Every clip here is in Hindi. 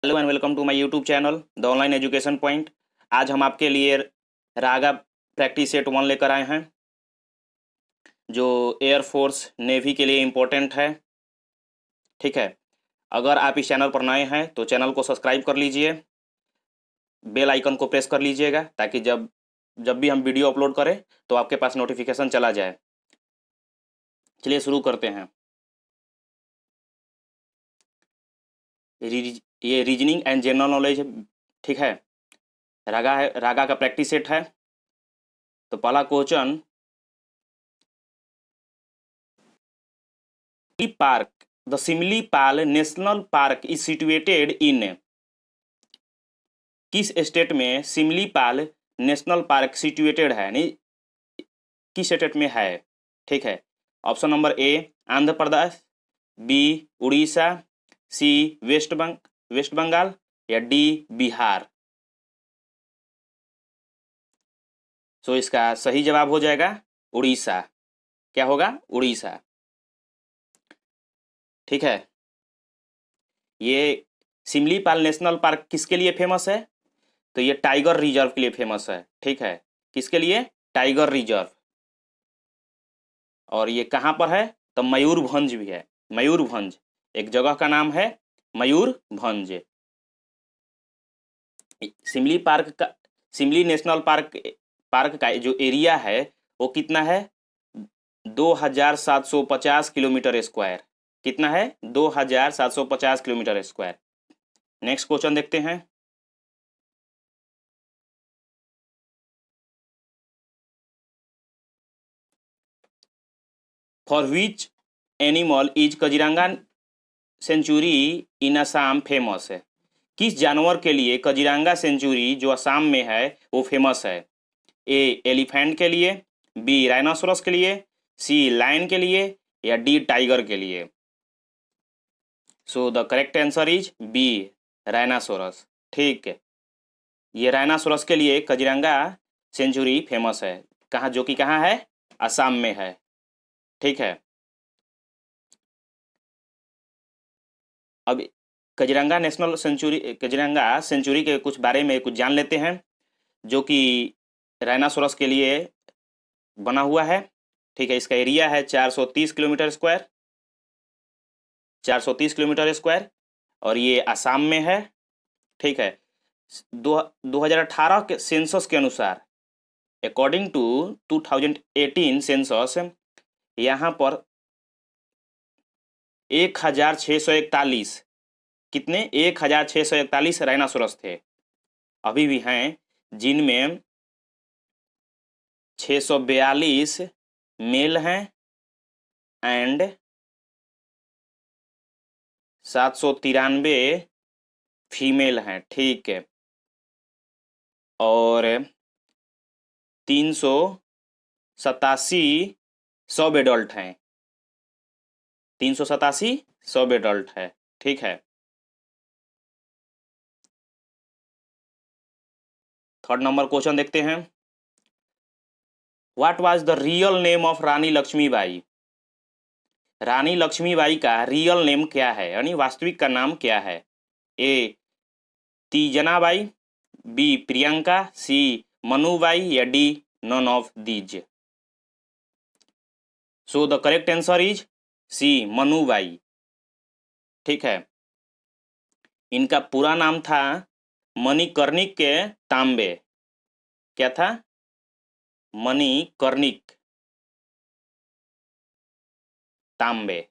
Hello and welcome to my YouTube channel the online education point. आज हम आपके लिए रागा प्रैक्टिस सेट 1 लेकर आए हैं, जो एयरफोर्स नेवी के लिए इम्पोर्टेंट है। ठीक है, अगर आप इस चैनल पर नए हैं तो चैनल को सब्सक्राइब कर लीजिए, बेल आइकन को प्रेस कर लीजिएगा ताकि जब जब भी हम वीडियो अपलोड करें तो आपके पास नोटिफिकेशन चला जाए। चलिए शुरू करते हैं। ये रीजनिंग एंड जनरल नॉलेज है। ठीक है, रागा का प्रैक्टिस सेट है। तो पहला question, park the Similipal national park is situated in. किस स्टेट में सिमलीपाल नेशनल पार्क सिचुएटेड है, यानी किस स्टेट में है। ठीक है, option number A Andhra Pradesh, B Orissa, C West Bengal या डी बिहार। सो इसका सही जवाब हो जाएगा उड़ीसा। क्या होगा? उड़ीसा। ठीक है, ये सिमलीपाल नेशनल पार्क किसके लिए फेमस है? तो ये टाइगर रिजर्व के लिए फेमस है। ठीक है, किसके लिए? Tiger reserve. और ये कहाँ पर है? तो मयूरभंज भी है। मयूरभंज एक जगह का नाम है, मयूरभंज। सिमली पार्क का, सिमली नेशनल पार्क का जो एरिया है वो कितना है? 2750 किलोमीटर स्क्वायर। कितना है? 2750 किलोमीटर स्क्वायर। नेक्स्ट क्वेश्चन देखते हैं। For which animal is Kaziranga sanctuary in Assam famous है? किस जानवर के लिए काजीरंगा सेंचुरी जो असम में है वो फेमस है? ए एलिफेंट के लिए, बी राइनोसोरस के लिए, सी लायन के लिए या डी टाइगर के लिए। So the correct answer is B rhinoceros. ठीक है, ये राइनासोरस के लिए काजीरंगा सेंचुरी फेमस है। कहाँ? जो कि कहाँ है? असम में है। ठीक है, अब काजीरंगा सेंचुरी के कुछ बारे में कुछ जान लेते हैं, जो कि राइनासोरस के लिए बना हुआ है। ठीक है, इसका एरिया है 430 किलोमीटर स्क्वायर, 430 किलोमीटर स्क्वायर, और ये असम में है। ठीक है, 2018 के सेंसस के अनुसार, अकॉर्डिंग टू 2018 सेंसस, यहाँ पर 1641, कितने? 1641 राइनासोरस थे। अभी भी हैं, जिनमें 642 मेल हैं एंड 793 फीमेल हैं। ठीक है, और 387 सब एडल्ट हैं। 387 सब एडल्ट है। ठीक है, थर्ड नंबर क्वेश्चन देखते हैं। What was the real name of Rani Lakshmibai? Rani Lakshmibai का रियल नेम क्या है, यानी वास्तविक का नाम क्या है? ए तीजनाबाई, बी प्रियंका, सी मनुबाई या D none of these. So the correct answer is C Manubai. ठीक है, इनका पूरा नाम था मणिकर्णिक के तांबे। क्या था? मणिकर्णिक तांबे,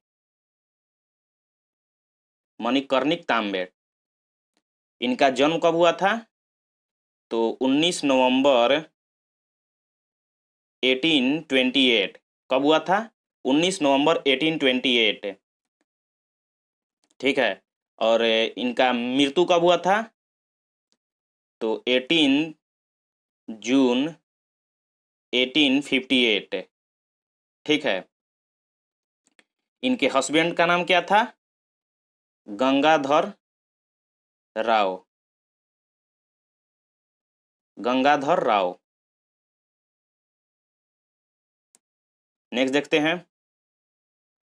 मणिकर्णिक तांबे। इनका जन्म कब हुआ था? तो 19 नवंबर 1828। कब हुआ था? 19 नवंबर 1828। ठीक है, और इनका मृत्यु कब हुआ था? तो 18 जून 1858। ठीक है, इनके हस्बैंड का नाम क्या था? गंगाधर राव। गंगाधर राव। नेक्स्ट देखते हैं।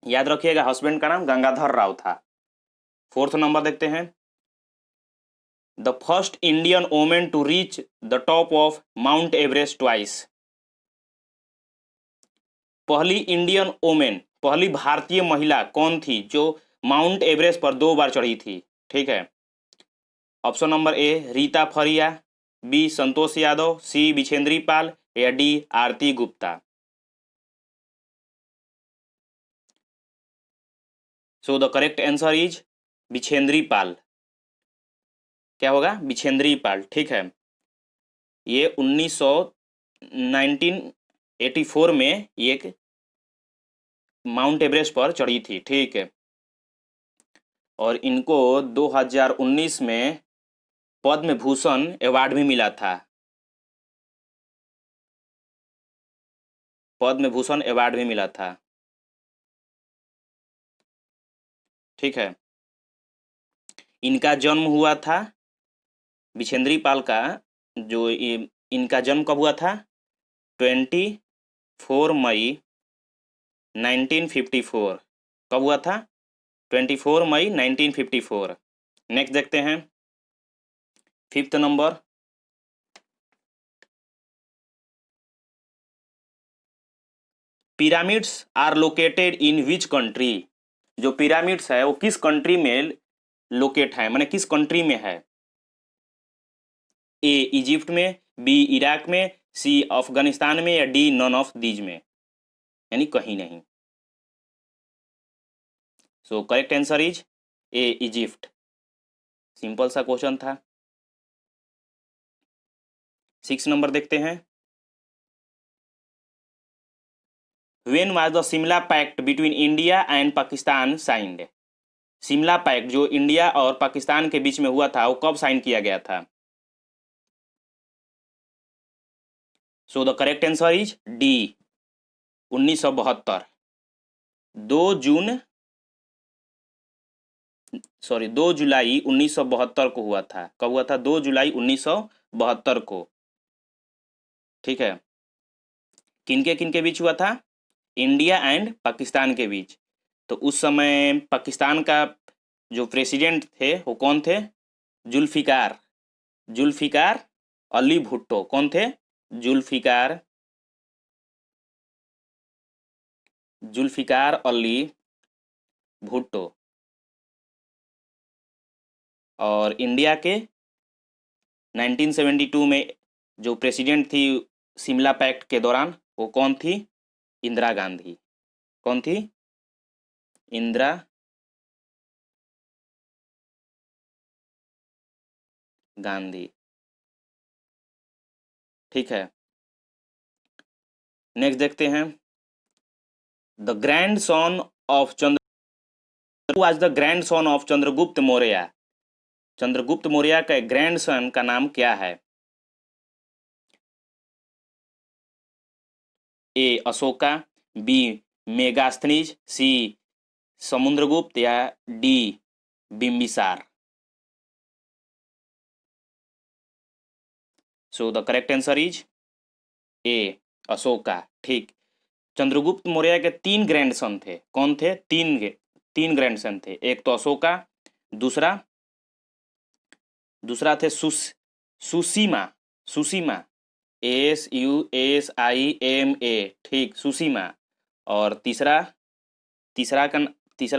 याद रखिएगा, हस्बैंड का नाम गंगाधर राव था। फोर्थ नंबर देखते हैं। The first Indian women to reach the top of mount Everest twice. पहली इंडियन वोमेन, पहली भारतीय महिला कौन थी जो माउंट एवरेस्ट पर 2 बार चढ़ी थी? ठीक है, option number A Reita Faria, B Santosh Yadav, C Bachendri Pal या D Aarti Gupta. So the correct answer is Bachendri Pal. क्या होगा? बिछेंद्री पाल। ठीक है, ये 1984 में एक माउंट एवरेस्ट पर चढ़ी थी। ठीक है, और इनको 2019 में पद्म भूषण अवार्ड भी मिला था। पद्म भूषण अवार्ड भी मिला था। ठीक है, इनका जन्म हुआ था, बिछेंद्री पाल का जो इनका जन्म कब हुआ था? 24 मई 1954। कब हुआ था? 24 मई 1954। नेक्स्ट देखते हैं, 5th नंबर। Pyramids are located in which country? जो पिरामिड्स है वो किस कंट्री में लोकेट है, माने किस कंट्री में है? ए इजिप्ट में, बी इराक में, सी अफगानिस्तान में या डी नॉन ऑफ दीज में, यानी कहीं नहीं। So correct answer is A Egypt. Simple सा क्वेश्चन था। 6 नंबर देखते हैं। When was the Simla Pact between India and Pakistan signed? Shimla pact जो इंडिया और पाकिस्तान के बीच में हुआ था वो कब साइन किया गया था? So the correct answer is D 1972। 2 जुलाई 1972 को हुआ था। कब हुआ था? 2 जुलाई 1972 को। ठीक है, किनके बीच हुआ था? इंडिया एंड पाकिस्तान के बीच। तो उस समय पाकिस्तान का जो प्रेसिडेंट थे वो कौन थे? जुल्फिकार अली भुट्टो। कौन थे? जुल्फिकार अली भुट्टो। और इंडिया के 1972 में जो प्रेसिडेंट थी शिमला पैक्ट के दौरान वो कौन थी? इंदिरा गांधी। कौन थी? इंदिरा गांधी। ठीक है, नेक्स्ट देखते हैं। The grand son of was the grand son of Chandragupta Maurya. Chandragupta Maurya का ग्रैंड सन का नाम क्या है? ए अशोका, बी मेगास्थनीज, सी समुद्रगुप्त या D Bimbisara. So the correct answer is ए अशोका। ठीक, चंद्रगुप्त मौर्य के 3 ग्रैंड सन थे। कौन थे? तीन ग्रैंड सन थे। एक तो अशोका, दूसरा थे सुसीमा। सुसीमा SUSIMA। ठीक, सुसीमा। और तीसरा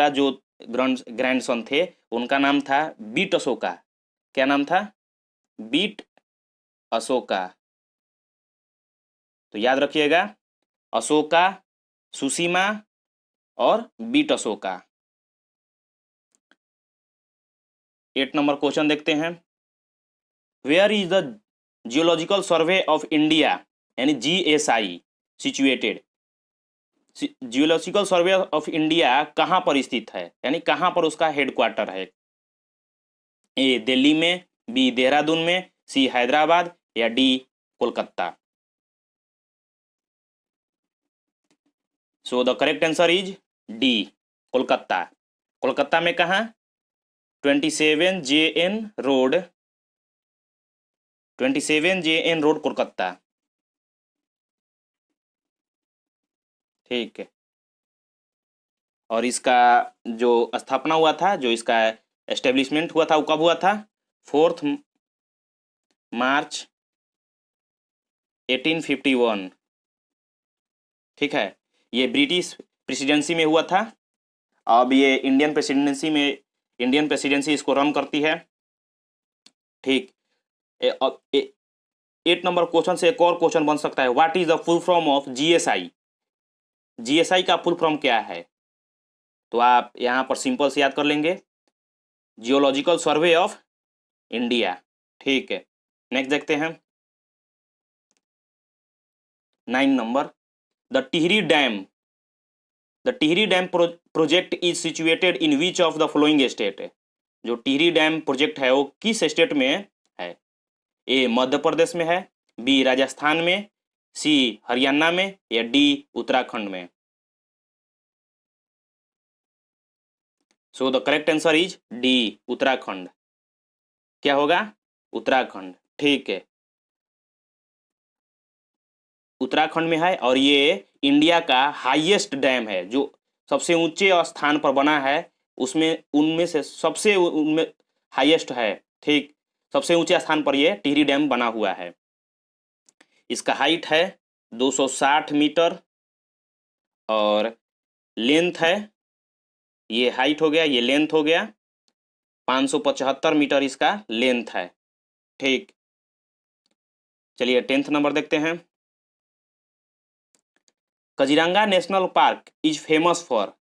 जो ग्रैंड सन थे उनका नाम था बीट अशोका। क्या नाम था? बीट अशोका। तो याद रखिएगा, अशोका, सुसीमा और बीट अशोका। 8 नंबर क्वेश्चन देखते हैं। Where is the geological survey of India यानी GSI situated? Geological survey of India कहाँ पर स्थित है, यानी कहाँ पर उसका हेडक्वार्टर है? ए दिल्ली में, बी देहरादून में, सी हैदराबाद या D Kolkata. So the correct answer is D Kolkata. Kolkata में कहाँ? 27 JN road, 27 JN road Kolkata. ठीक है, और इसका जो स्थापना हुआ था, जो इसका एस्टेब्लिशमेंट हुआ था वो कब हुआ था? 4 मार्च 1851। ठीक है, ये ब्रिटिश प्रेसिडेंसी में हुआ था। अब ये इंडियन प्रेसिडेंसी इसको रन करती है। ठीक। अब 8 नंबर क्वेश्चन से एक और क्वेश्चन बन सकता है, what is the full form of GSI. GSI का फुल फॉर्म क्या है? तो आप यहां पर सिंपल से याद कर लेंगे, जियोलॉजिकल सर्वे ऑफ इंडिया। ठीक है, नेक्स्ट देखते हैं 9 number, the Tehri dam. The Tehri dam project is situated in which of the following state. जो टिहरी डैम प्रोजेक्ट है वो किस स्टेट में है? ए मध्य प्रदेश में है, बी राजस्थान में, सी हरियाणा में, या डी उत्तराखंड में। सो the correct answer is D Uttarakhand. क्या होगा? उत्तराखंड। ठीक है, उत्तराखंड में है और ये इंडिया का हाईएस्ट डैम है, जो सबसे ऊंचे स्थान पर बना है। उसमें उनमें से सबसे उनमें हाईएस्ट है। ठीक, सबसे ऊंचे स्थान पर ये टिहरी डैम बना हुआ है। इसका हाइट है 260 मीटर और लेंथ है, ये हाइट हो गया, ये लेंथ हो गया, 575 मीटर इसका लेंथ है। ठीक, चलिए 10th नंबर देखते हैं, Kaziranga national park is famous for.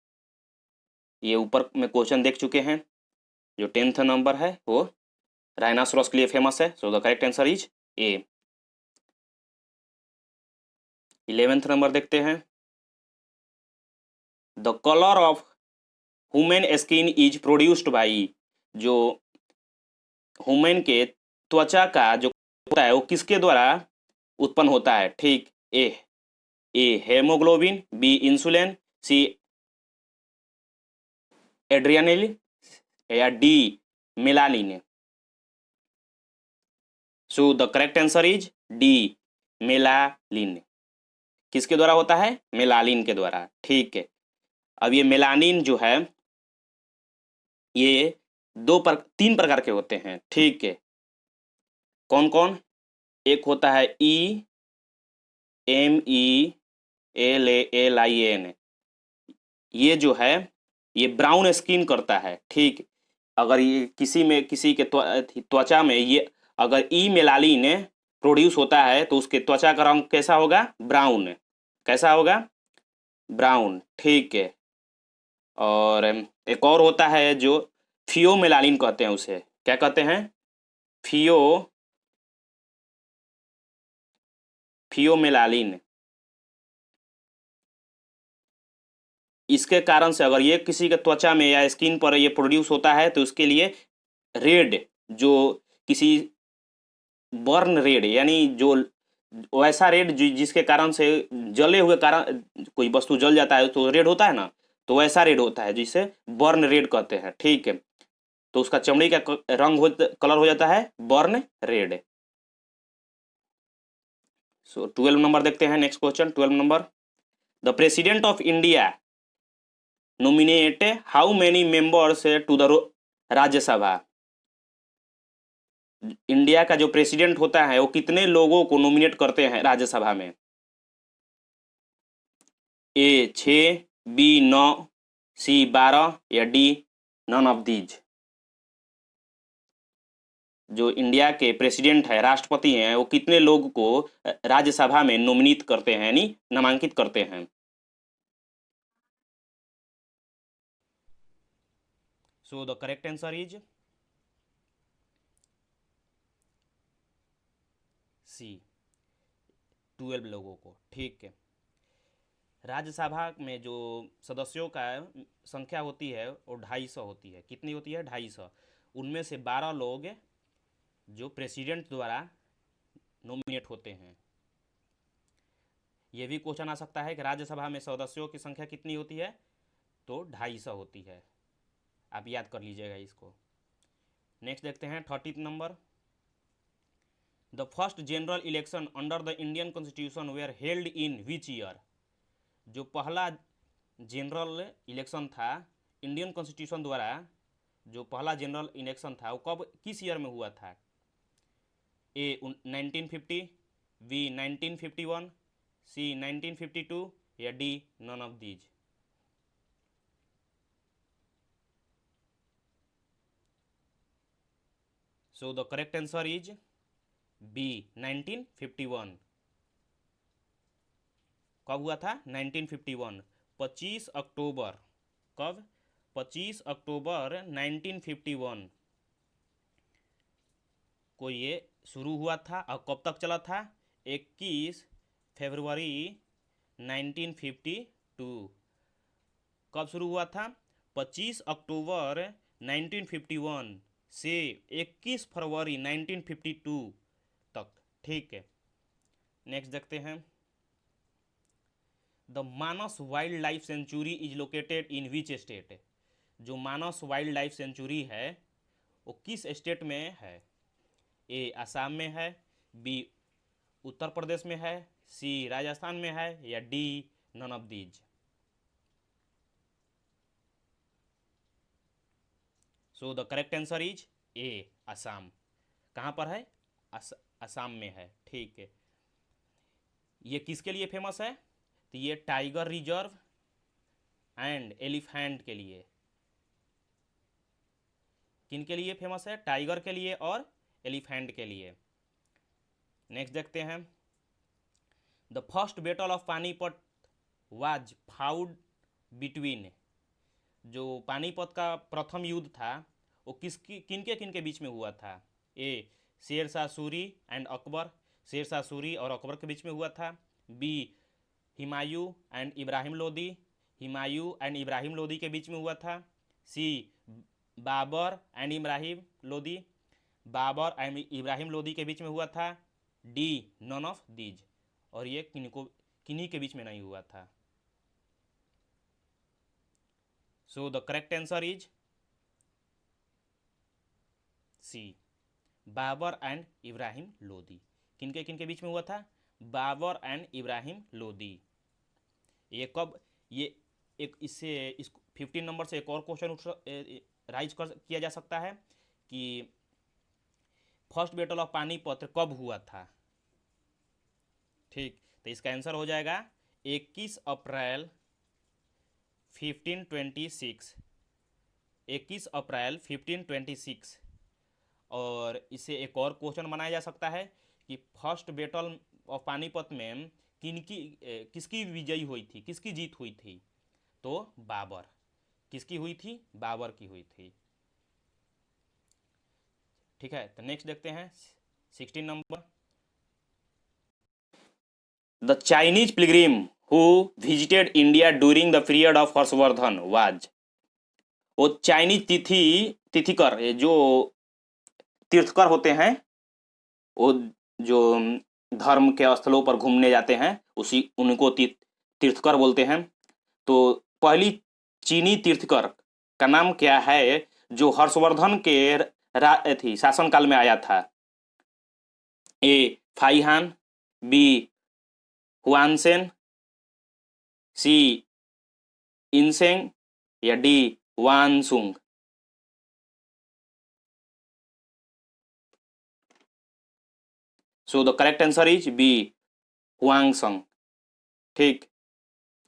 ये ऊपर में क्वेश्चन देख चुके हैं। जो 10th नंबर है वो राइनासोरस के लिए फेमस है। सो the correct answer is A. 11th number देखते हैं, the colour of human skin is produced by. जो ह्यूमन के त्वचा का जो होता है वो किसके द्वारा उत्पन्न होता है? ठीक, ए हेमोग्लोबिन, बी इंसुलिन, सी एड्रियानिल, या D melanin. So the correct answer is D melanin. किसके द्वारा होता है? मेलानिन के द्वारा। ठीक है, अब ये मेलानिन जो है ये 3 प्रकार के होते हैं। ठीक है, कौन कौन? एक होता है EMELANIN। ये जो है ये ब्राउन स्किन करता है। ठीक, अगर ये किसी के त्वचा में ये अगर ई मेलानिन प्रोड्यूस होता है तो उसके त्वचा का रंग कैसा होगा? ब्राउन। कैसा होगा? ब्राउन। ठीक है, और एक और होता है जो फियोमेलानिन कहते हैं, उसे क्या कहते हैं? फियोमेलानिन। इसके कारण से अगर ये किसी के त्वचा में या स्किन पर ये प्रोड्यूस होता है तो उसके लिए रेड, जो किसी बर्न रेड, यानी जो वैसा रेड जिसके कारण से जले हुए कारण कोई वस्तु जल जाता है तो रेड होता है ना, तो वैसा रेड होता है जिसे बर्न रेड कहते हैं। ठीक है, तो उसका चमड़ी का कलर हो जाता है बर्न रेड। सो 12 नंबर देखते हैं, next question 12 number, the president of India nominate how many members to the Rajya Sabha. India का जो प्रेसिडेंट होता है वो कितने लोगों को नॉमिनेट करते हैं राज्यसभा में? ए 6, बी 9, सी 12, या डी नन ऑफ दीज। जो इंडिया के प्रेसिडेंट है, राष्ट्रपति हैं, वो कितने लोग को राज्यसभा में नॉमिनेट करते हैं, यानी नामांकित करते हैं? So the correct answer is C, 12 लोगों को। ठीक है, राज्यसभा में जो सदस्यों का संख्या होती है वो 250 होती है। कितनी होती है? 250। उनमें से 12 लोग जो प्रेसिडेंट द्वारा नॉमिनेट होते हैं। ये भी क्वेश्चन आ सकता है कि राज्यसभा में सदस्यों की संख्या कितनी होती है? तो 250 होती है। आप याद कर लीजिएगा इसको। नेक्स्ट देखते हैं 30th number, the first general election under the Indian constitution where held in which year. जो पहला जनरल इलेक्शन था इंडियन कॉन्स्टिट्यूशन द्वारा, जो पहला जनरल इलेक्शन था वो कब, किस ईयर में हुआ था? ए 1950, बी 1951, सी 1952 या D none of these. So the correct answer is B 1951। कब हुआ था? 1951, 25 अक्टूबर। कब? 25 अक्टूबर 1951 को ये शुरू हुआ था। और कब तक चला था? 21 फरवरी 1952। कब शुरू हुआ था? 25 अक्टूबर 1951 से 21 फरवरी 1952 तक। ठीक है, नेक्स्ट देखते हैं। The Manas wild life sanctuary is located in which state? जो मानस वाइल्ड लाइफ सेंचुरी है वो किस स्टेट में है? ए असम में है, बी उत्तर प्रदेश में है, सी राजस्थान में है या D none of these. So the correct answer is A Assam. कहाँ पर है? असम में है। ठीक है, ये किसके लिए फेमस है? तो ये टाइगर रिजर्व एंड एलिफेंट के लिए। किन के लिए फेमस है? टाइगर के लिए और एलिफेंट के लिए। नेक्स्ट देखते हैं। The first battle of Panipat was fought between. जो पानीपत का प्रथम युद्ध था वो किनके किनके बीच में हुआ था? ए शेर शाह सूरी एंड अकबर, शेर शाह सूरी और अकबर के बीच में हुआ था। B Humayun and Ibrahim Lodi, Humayun and Ibrahim Lodi के बीच में हुआ था। C Babur and Ibrahim Lodi, Babur and Ibrahim Lodi के बीच में हुआ था। डी नन ऑफ दीज, और ये किन्हीं के बीच में नहीं हुआ था। So the correct answer is C Babur and Ibrahim Lodi. किनके बीच में हुआ था? बाबर एंड इब्राहिम लोदी। ये कब? ये एक इससे इस 15 नंबर से एक और क्वेश्चन राइज किया जा सकता है कि फर्स्ट बैटल ऑफ पानीपत कब हुआ था। ठीक, तो इसका आंसर हो जाएगा 21 अप्रैल 1526। 21 अप्रैल 1526। और इसे एक और क्वेश्चन बनाया जा सकता है कि फर्स्ट बैटल ऑफ पानीपत में किसकी विजयी हुई थी, किसकी जीत हुई थी? तो बाबर। किसकी हुई थी? बाबर की हुई थी। ठीक है, तो नेक्स्ट देखते हैं 16 number. The Chinese Pilgrim who visited India during the period of Harshvardhan was. वो चाइनीज तिथिकर जो तीर्थकर होते हैं, वो जो धर्म के स्थलों पर घूमने जाते हैं उनको तीर्थकर बोलते हैं। तो पहली चीनी तीर्थकर का नाम क्या है जो हर्षवर्धन के शासनकाल में आया था? ए फाइहान, बी हुआनसेन, सी इनसेंग या डी वानसुंग। So the correct answer is B Hiuen Tsang. ठीक,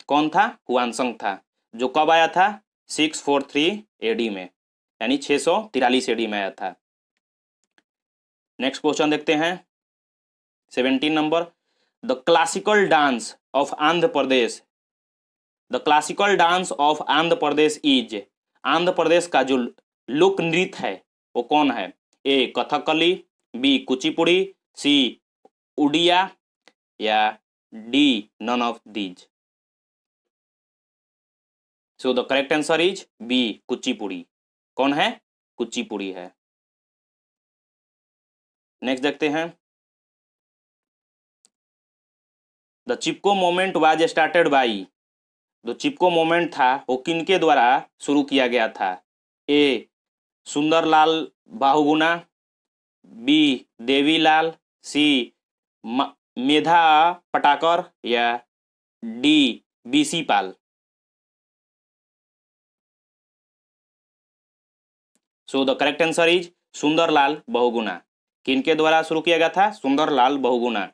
कौन था? हुआनसंग था, जो कब आया था? 643 एडी में, यानी 643 एडी में आया था। नेक्स्ट क्वेश्चन देखते हैं 17 नंबर। The classical dance of Andhra Pradesh. The classical dance of Andhra Pradesh is. Andhra Pradesh का जो लोक नृत्य है वो कौन है? A Kathakali, B Kuchipudi, C Oriya या D none of these. So the correct answer is B Kuchipudi. कौन है? कुचिपुड़ी है। नेक्स्ट देखते हैं। The Chipko movement was started by. जो चिपको मोमेंट था वो किनके द्वारा शुरू किया गया था? A Sunderlal Bahuguna, B Devilal, C Medha Patkar या D B C Pal. So the correct answer is Sunderlal Bahuguna. किनके द्वारा शुरू किया गया था? सुंदरलाल बहुगुणा।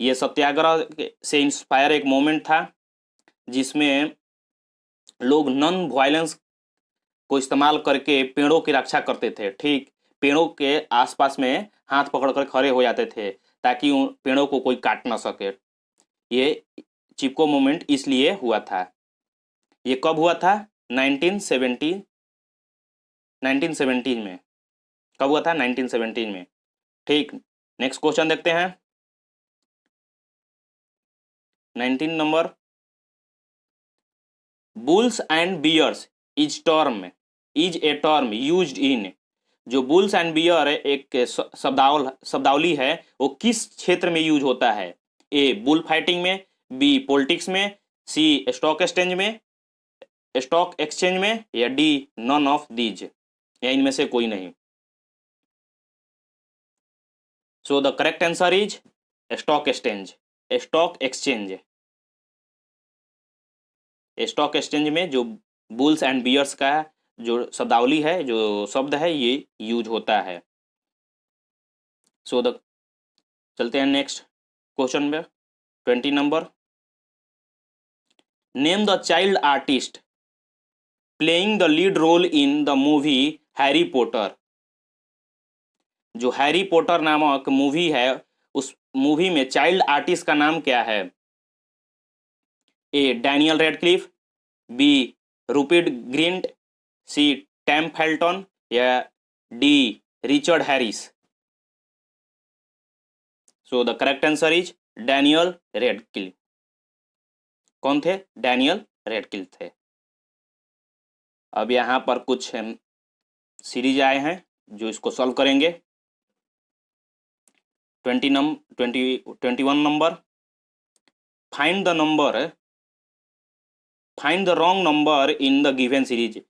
ये सत्याग्रह से इंस्पायर एक मोमेंट था जिसमें लोग नॉन वायलेंस को इस्तेमाल करके पेड़ों की रक्षा करते थे। ठीक, पेड़ों के आसपास में हाथ पकड़कर खड़े हो जाते थे ताकि उन पेड़ों को कोई काट ना सके। ये चिपको मूवमेंट इसलिए हुआ था। ये कब हुआ था? 1917 में। कब हुआ था? 1917 में। ठीक, नेक्स्ट क्वेश्चन देखते हैं। 19 number, bulls and bears is a term used in. जो बुल्स एंड बियर एक शब्दावली है, वो किस क्षेत्र में यूज होता है? ए बुल फाइटिंग में, बी पॉलिटिक्स में, सी स्टॉक एक्सचेंज में, या डी नॉन ऑफ दीज, या इनमें से कोई नहीं। सो the correct answer is stock exchange. Stock exchange, stock exchange में जो बुल्स एंड बियर्स का जो शब्दावली है, जो शब्द है, ये यूज होता है। सो द चलते हैं नेक्स्ट क्वेश्चन में। 20 number, name the child artist playing the lead role in the movie Harry Potter. जो हैरी पॉटर नामक मूवी है, उस मूवी में चाइल्ड आर्टिस्ट का नाम क्या है? A Daniel Radcliffe, B Rupert Grint, C Tom Felton, या D Richard Harris. So the correct answer is Daniel Radcliffe. कौन थे? डैनियल रेडक्लिफ थे। अब यहाँ पर कुछ सीरीज आए हैं जो इसको सॉल्व करेंगे। 21 number, find the wrong number in the given series.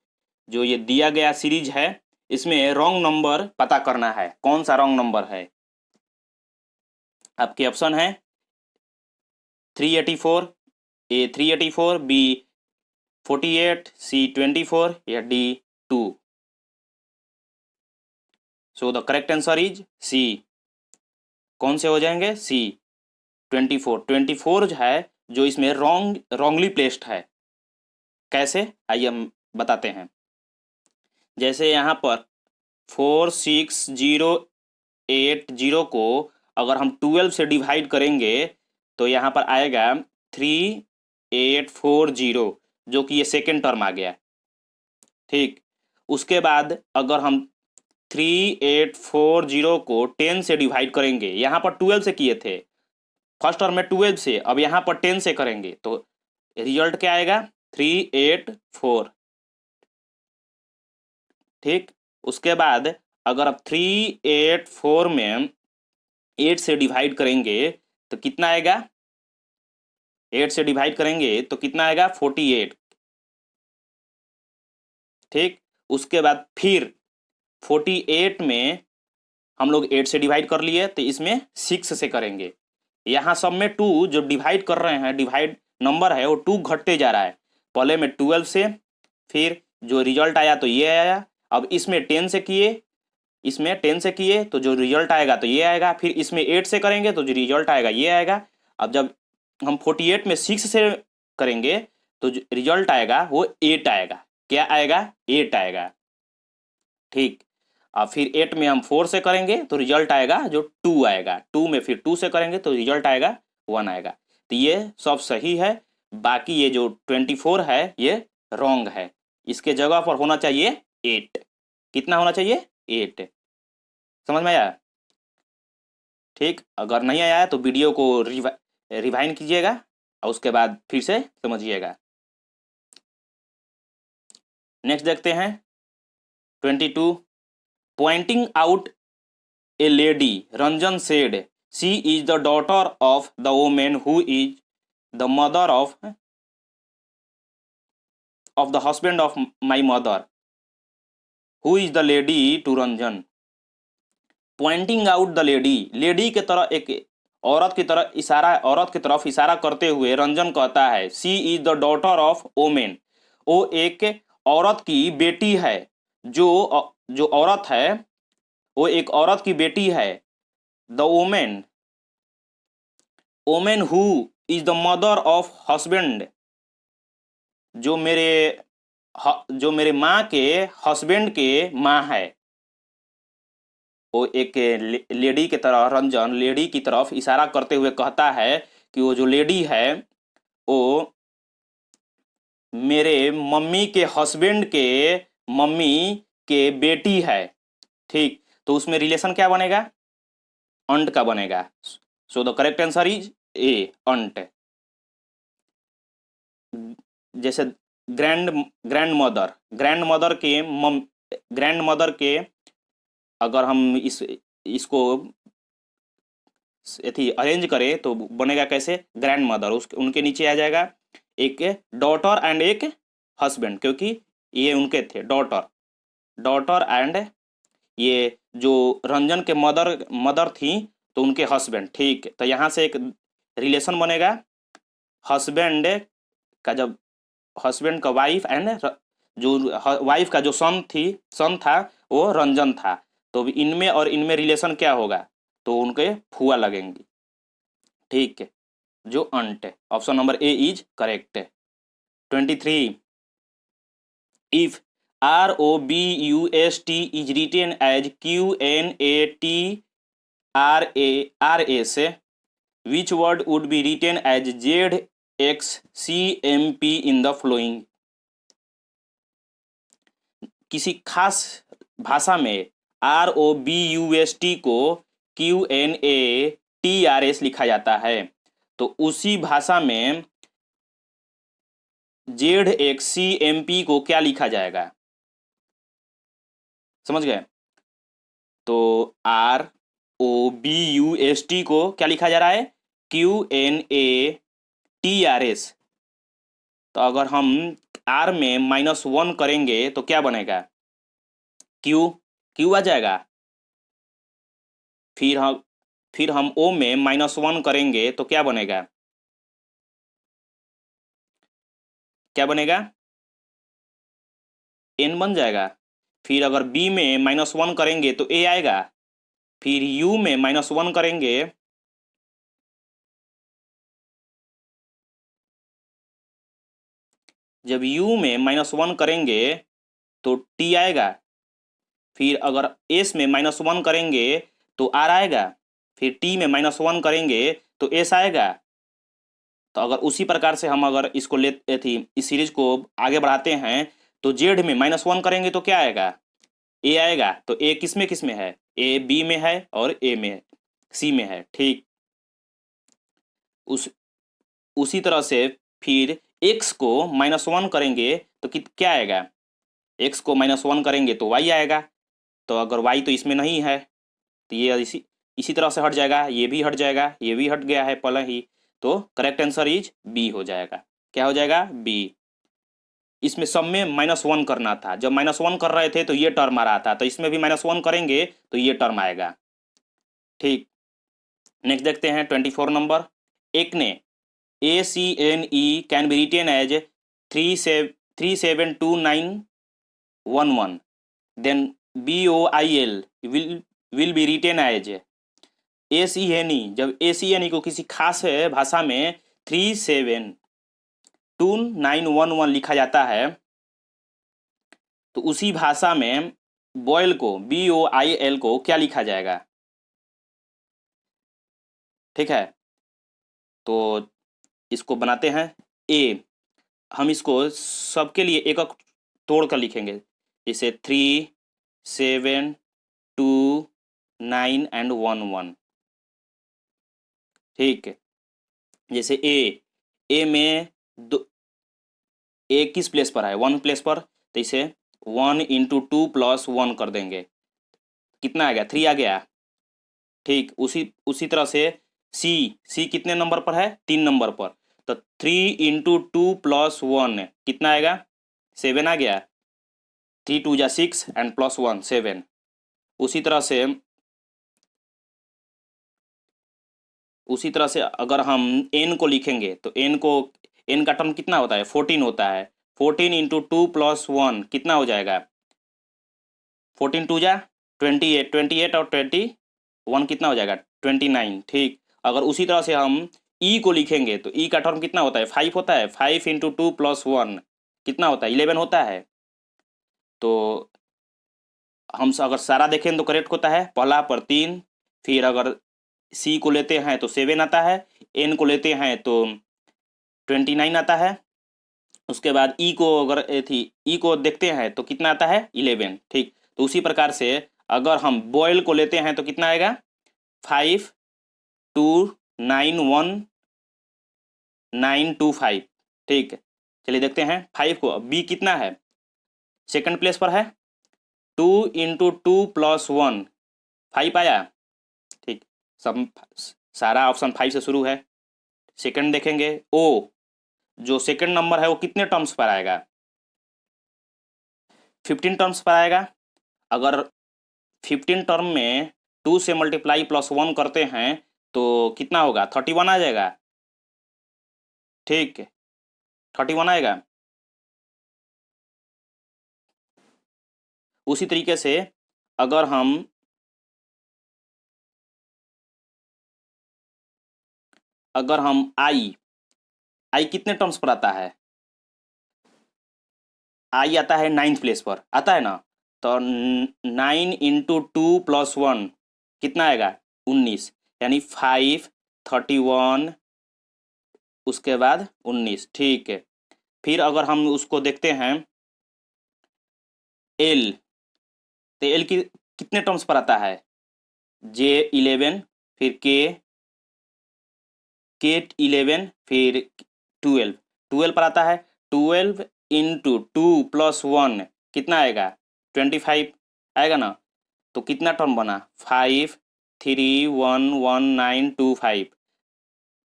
जो ये दिया गया सीरीज है, इसमें रॉन्ग नंबर पता करना है। कौन सा रॉन्ग नंबर है? आपके ऑप्शन है 384, ए 384, बी 48, सी 24, या D 2। So the correct answer is C. कौन से हो जाएंगे? सी 24। 24 जो है, जो इसमें रॉन्गली प्लेस्ड है। कैसे, आइए हम बताते हैं। जैसे यहाँ पर 46080 को अगर हम 12 से डिवाइड करेंगे तो यहाँ पर आएगा 3840, जो कि ये सेकेंड टर्म आ गया। ठीक, उसके बाद अगर हम 3840 को 10 से डिवाइड करेंगे, यहाँ पर 12 से किए थे फर्स्ट टर्म में 12 से, अब यहाँ पर 10 से करेंगे तो रिजल्ट क्या आएगा? 384। ठीक, उसके बाद अगर आप 384 में 8 से डिवाइड करेंगे तो कितना आएगा? 8 से डिवाइड करेंगे तो कितना आएगा? 48। ठीक, उसके बाद फिर 48 में हम लोग 8 से डिवाइड कर लिए तो इसमें 6 से करेंगे। यहाँ सब में 2 जो डिवाइड कर रहे हैं, डिवाइड नंबर है, वो 2 घटते जा रहा है। पहले में 12 से, फिर जो रिजल्ट आया तो ये आया। अब इसमें 10 से किए, इसमें 10 से किए तो जो रिजल्ट आएगा तो ये आएगा। फिर इसमें 8 से करेंगे तो जो रिजल्ट आएगा ये आएगा। अब जब हम 48 में 6 से करेंगे तो जो रिजल्ट आएगा वो 8 आएगा। क्या आएगा? 8 आएगा। ठीक, अब फिर 8 में हम 4 से करेंगे तो रिजल्ट आएगा जो 2 आएगा। 2 में फिर 2 से करेंगे तो रिजल्ट आएगा 1 आएगा। तो ये सब सही है। बाकी ये जो 24 है ये रॉन्ग है। इसके जगह पर होना चाहिए 8। कितना होना चाहिए? 8। समझ में आया? ठीक, अगर नहीं आया तो वीडियो को रिवाइंड कीजिएगा और उसके बाद फिर से समझिएगा। नेक्स्ट देखते हैं 22, pointing out a lady, Ranjan said she is the daughter of the women who is the mother of the husband of my mother. Who is the lady to Ranjan? Pointing out the lady, lady के तरह, एक औरत की तरह इशारा, औरत की तरफ इशारा करते हुए रंजन कहता है she is the daughter of women. वो एक औरत की बेटी है। जो औरत है वो एक औरत की बेटी है। The women, women who is the mother of husband, जो मेरे जो मेरे माँ के हस्बैंड के माँ है। वो एक लेडी की तरह, रंजन लेडी की तरफ इशारा करते हुए कहता है कि वो जो लेडी है वो मेरे मम्मी के हस्बैंड के मम्मी के बेटी है। ठीक, तो उसमें रिलेशन क्या बनेगा? अंट का बनेगा। So the correct answer is A, aunt. जैसे ग्रैंड मदर के ग्रैंड मदर के, अगर हम इसको अरेंज करें तो बनेगा कैसे? ग्रैंड मदर, उस उनके नीचे आ जाएगा एक डॉटर एंड एक हस्बैंड, क्योंकि ये उनके थे डॉटर एंड ये जो रंजन के मदर थी तो उनके हस्बैंड। ठीक, तो यहाँ से एक रिलेशन बनेगा हस्बैंड का, जब हस्बैंड का वाइफ एंड जो वाइफ का जो सन था वो रंजन था, तो इनमें और इनमें रिलेशन क्या होगा? तो उनके फुआ लगेंगी। ठीक है, जो अंट है। Option number A is correct. 23, if ROBUST is written as QNATRAS, which word would be written as ZXCMP in the following? किसी खास भाषा में ROBUST को QNATRS लिखा जाता है, तो उसी भाषा में ZXCMP को क्या लिखा जाएगा? समझ गए? तो ROBUST को क्या लिखा जा रहा है? QNATRS। तो अगर हम R में -1 करेंगे तो क्या बनेगा? Q आ जाएगा। फिर हम O में -1 करेंगे तो क्या बनेगा? क्या बनेगा? N बन जाएगा। फिर अगर B में -1 करेंगे तो A आएगा। फिर U में -1 करेंगे, जब U में -1 करेंगे तो T आएगा। फिर अगर S में -1 करेंगे तो R आएगा। फिर T में -1 करेंगे तो S आएगा। तो अगर उसी प्रकार से हम अगर इसको लेते थी, इस सीरीज को आगे बढ़ाते हैं, तो Z में -1 करेंगे तो क्या आएगा? A आएगा। तो A किस में है? A B में है और A में C में है। ठीक, उसी तरह से फिर X को -1 करेंगे तो क्या आएगा? X को -1 करेंगे तो Y आएगा। तो अगर Y तो इसमें नहीं है तो ये इसी तरह से हट जाएगा, ये भी हट जाएगा, ये भी हट गया है पहले ही। तो करेक्ट आंसर इज बी हो जाएगा। क्या हो जाएगा? बी। इसमें सब में -1 करना था, जब -1 कर रहे थे तो ये टर्म आ रहा था, तो इसमें भी -1 करेंगे तो ये टर्म आएगा। ठीक, नेक्स्ट देखते हैं 24 number. Acne, ACNE can be written as 372911, then BOIL will be written as ACNE। जब ACNE को किसी खास भाषा में 372911 लिखा जाता है, तो उसी भाषा में बॉयल को BOIL को क्या लिखा जाएगा? ठीक है, तो इसको बनाते हैं ए। हम इसको सबके लिए एक एक तोड़ कर लिखेंगे, जैसे 3729 एंड 11। ठीक है, जैसे ए में ए किस प्लेस पर है? 1 प्लेस पर, तो इसे 1 × 2 + 1 कर देंगे। कितना आ गया? 3 आ गया। ठीक, उसी तरह से सी कितने नंबर पर है? 3 नंबर पर, तो 3 × 2 + 1 कितना आएगा? 7 आ गया। 3 2 = 6 एंड +1 7। उसी तरह से अगर हम n को लिखेंगे तो n का टर्म कितना होता है? 14 होता है। 14 × 2 + 1 कितना हो जाएगा? 14 2 = 28 और 21 कितना हो जाएगा 29। ठीक, अगर उसी तरह से हम ई को लिखेंगे तो ई का टर्म कितना होता है 5 होता है। 5 इंटू 2 प्लस 1 कितना होता है 11 होता है। तो हम अगर सारा देखें तो करेक्ट होता है पहला पर 3, फिर अगर सी को लेते हैं तो 7 आता है, एन को लेते हैं तो 29 आता है। उसके बाद ई को अगर ई को देखते हैं तो कितना आता है 11। ठीक, तो उसी प्रकार से अगर हम बॉयल को लेते हैं तो कितना आएगा 5 2 9 1 9 2 5। ठीक, चलिए देखते हैं 5 को। बी कितना है सेकंड प्लेस पर है 2 इंटू 2 प्लस 1 5 आया। ठीक, सब सारा ऑप्शन 5 से शुरू है। सेकंड देखेंगे ओ, जो सेकंड नंबर है वो कितने टर्म्स पर आएगा 15 टर्म्स पर आएगा। अगर 15 टर्म में 2 से मल्टीप्लाई प्लस 1 करते हैं तो कितना होगा 31 आ जाएगा। ठीक, 31 आएगा। उसी तरीके से अगर हम आई कितने टर्म्स पर आता है आई आता है 9th प्लेस पर आता है ना। तो 9 इंटू 2 प्लस 1 कितना आएगा 19, यानी 5 31 उसके बाद 19। ठीक है, फिर अगर हम उसको देखते हैं एल, तो एल की कितने टर्म्स पर आता है जे 11, फिर के 11, फिर 12 पर आता है। 12 इंटू 2 प्लस 1 कितना आएगा 25 आएगा ना। तो कितना टर्म बना 5 3 1 1 9 2 5।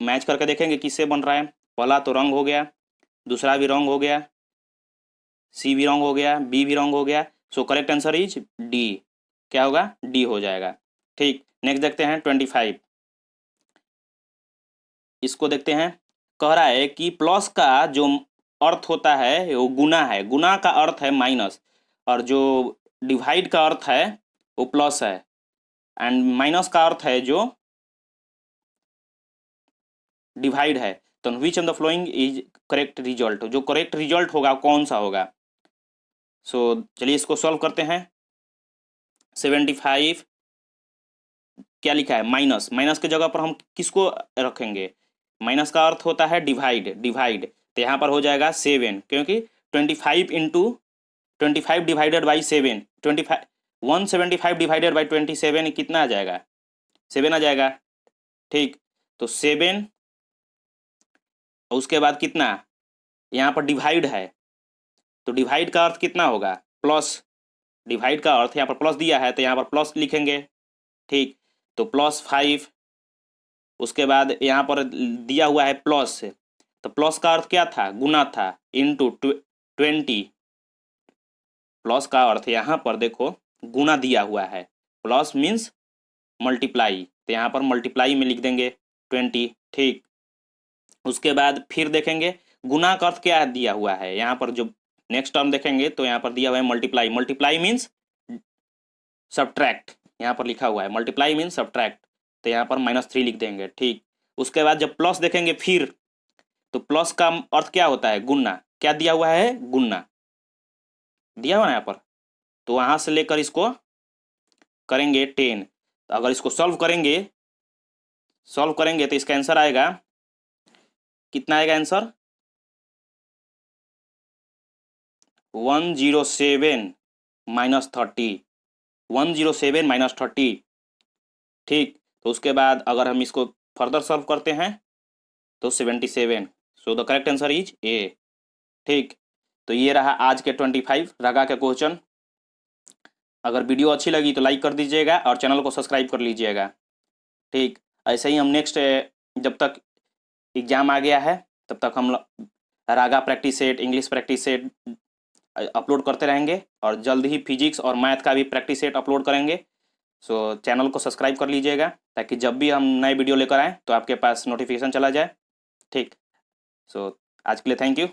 मैच करके देखेंगे किससे बन रहा है। पहला तो रंग हो गया, दूसरा भी रंग हो गया, सी भी रंग हो गया, बी भी रंग हो गया। So correct answer is D. क्या होगा डी हो जाएगा। ठीक, नेक्स्ट देखते हैं 25। इसको देखते हैं, कह रहा है कि प्लस का जो अर्थ होता है वो गुना है, गुना का अर्थ है माइनस, और जो डिवाइड का अर्थ है वो प्लस है, एंड माइनस का अर्थ है जो डिवाइड है। तो which of the following is correct result, जो करेक्ट रिजल्ट होगा कौन सा होगा। सो चलिए इसको सॉल्व करते हैं। 75 क्या लिखा है माइनस, माइनस के जगह पर हम किसको रखेंगे, माइनस का अर्थ होता है डिवाइड, डिवाइड तो यहाँ पर हो जाएगा 7, क्योंकि 25 into 25 divided by 7, 25 175 divided by 27 कितना आ जाएगा 7 आ जाएगा। ठीक, तो 7 उसके बाद कितना यहाँ पर डिवाइड है, तो डिवाइड का अर्थ कितना होगा प्लस, डिवाइड का अर्थ यहाँ पर प्लस दिया है तो यहाँ पर प्लस लिखेंगे। ठीक, तो +5, उसके बाद यहाँ पर दिया हुआ है प्लस, तो प्लस का अर्थ क्या था गुना था, इंटू 20, प्लस का अर्थ यहाँ पर देखो गुना दिया हुआ है, प्लस मीन्स मल्टीप्लाई, तो यहाँ पर मल्टीप्लाई में लिख देंगे 20। ठीक, उसके बाद फिर देखेंगे गुना का अर्थ क्या दिया हुआ है, यहाँ पर जो नेक्स्ट टर्म देखेंगे तो यहाँ पर दिया हुआ है मल्टीप्लाई, मल्टीप्लाई मीन्स सब्ट्रैक्ट, यहाँ पर लिखा हुआ है मल्टीप्लाई मीन्स सब्ट्रैक्ट, तो यहाँ पर -3 लिख देंगे। ठीक, उसके बाद जब प्लस देखेंगे फिर, तो प्लस का अर्थ क्या होता है गुना, क्या दिया हुआ है गुना दिया हुआ है यहाँ पर, तो वहाँ से लेकर इसको करेंगे 10। तो अगर इसको सॉल्व करेंगे तो इसका आंसर आएगा कितना आएगा आंसर 107 -30, 107 -30। ठीक, तो उसके बाद अगर हम इसको फर्दर सॉल्व करते हैं तो 77। सो द करेक्ट आंसर इज ए। ठीक, तो ये रहा आज के 25 रागा के क्वेश्चन। अगर वीडियो अच्छी लगी तो लाइक कर दीजिएगा और चैनल को सब्सक्राइब कर लीजिएगा। ठीक, ऐसे ही हम नेक्स्ट जब तक एग्ज़ाम आ गया है तब तक हम रागा practice set, English practice set upload करते रहेंगे, और जल्द ही फिजिक्स और मैथ का भी प्रैक्टिस सेट अपलोड करेंगे। सो चैनल को सब्सक्राइब कर लीजिएगा ताकि जब भी हम नए वीडियो लेकर आएँ तो आपके पास नोटिफिकेशन चला जाए। ठीक, सो आज के लिए थैंक यू।